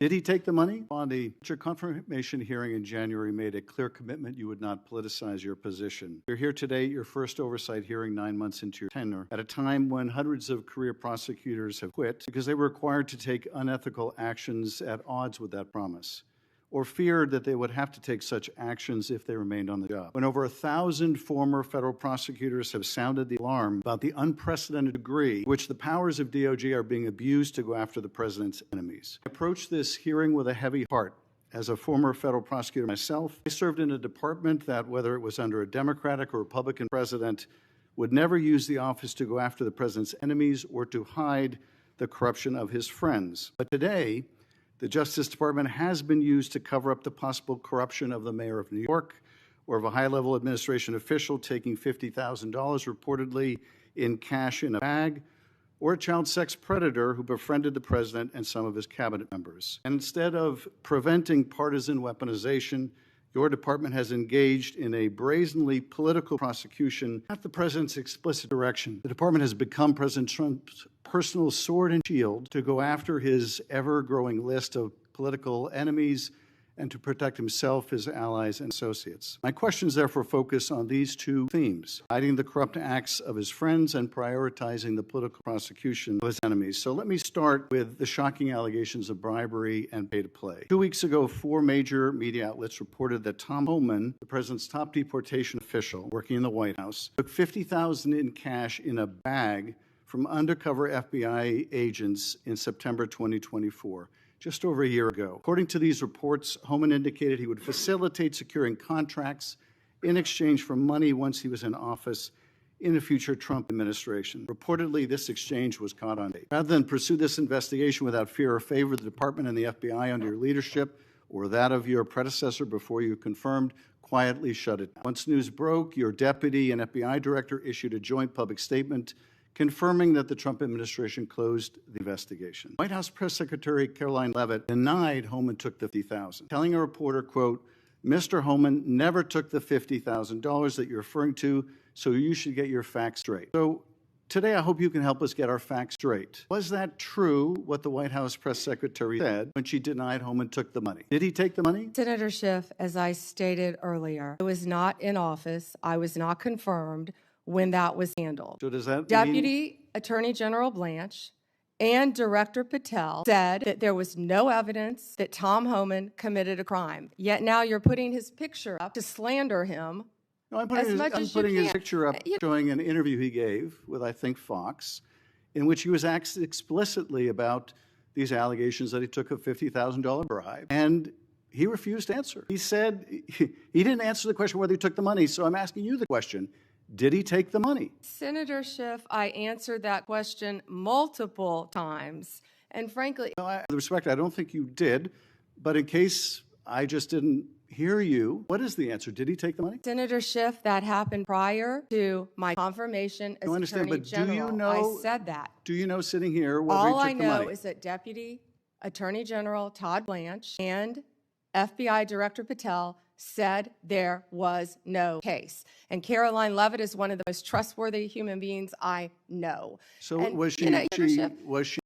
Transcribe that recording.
Did he take the money? Bondi, your confirmation hearing in January made a clear commitment you would not politicize your position. You're here today, your first oversight hearing 9 months into your tenure, at a time when hundreds of career prosecutors have quit because they were required to take unethical actions at odds with that promise, or feared that they would have to take such actions if they remained on the job. When over 1,000 former federal prosecutors have sounded the alarm about the unprecedented degree which the powers of DOJ are being abused to go after the president's enemies. I approach this hearing with a heavy heart. As a former federal prosecutor myself, I served in a department that, whether it was under a Democratic or Republican president, would never use the office to go after the president's enemies or to hide the corruption of his friends. But today, the Justice Department has been used to cover up the possible corruption of the mayor of New York or of a high-level administration official taking $50,000 reportedly in cash in a bag, or a child sex predator who befriended the president and some of his cabinet members. And instead of preventing partisan weaponization, your department has engaged in a brazenly political prosecution at the president's explicit direction. The department has become President Trump's personal sword and shield to go after his ever-growing list of political enemies and to protect himself, his allies, and associates. My questions therefore focus on these two themes: hiding the corrupt acts of his friends and prioritizing the political prosecution of his enemies. So let me start with the shocking allegations of bribery and pay-to-play. 2 weeks ago, 4 major media outlets reported that Tom Hman, the president's top deportation official working in the White House, took $50,000 in cash in a bag from undercover FBI agents in September 2024. Just over a year ago. According to these reports, Hman indicated he would facilitate securing contracts in exchange for money once he was in office in a future Trump administration. Reportedly, this exchange was caught on tape. Rather than pursue this investigation without fear or favor, the department and the FBI under your leadership or that of your predecessor before you confirmed quietly shut it down. Once news broke, your deputy and FBI director issued a joint public statement confirming that the Trump administration closed the investigation. White House Press Secretary Caroline Leavitt denied Hman took the $50,000, telling a reporter, quote, "Mr. Hman never took the $50,000 that you're referring to, so you should get your facts straight." So today, I hope you can help us get our facts straight. Was that true, what the White House Press Secretary said when she denied Hman took the money? Did he take the money? Senator Schiff, as I stated earlier, I was not in office. I was not confirmed when that was handled. So does that Deputy Attorney General Blanche and Director Patel said that there was no evidence that Tom Hman committed a crime. Yet now you're putting his picture up to slander him. No, I'm putting his picture up showing an interview he gave with, I think, Fox, in which he was asked explicitly about these allegations that he took a $50,000 bribe. And he refused to answer. He said he didn't answer the question whether he took the money. So I'm asking you the question. Did he take the money? Senator Schiff, I answered that question multiple times. And frankly, with respect, I don't think you did. But in case I just didn't hear you, what is the answer? Did he take the money? Senator Schiff, that happened prior to my confirmation as Attorney General. I said that. Do you know, sitting here, whether he took the money? All I know is that Deputy Attorney General Todd Blanche and FBI Director Patel said there was no case. And Caroline Leavitt is one of the most trustworthy human beings I know. So and, was she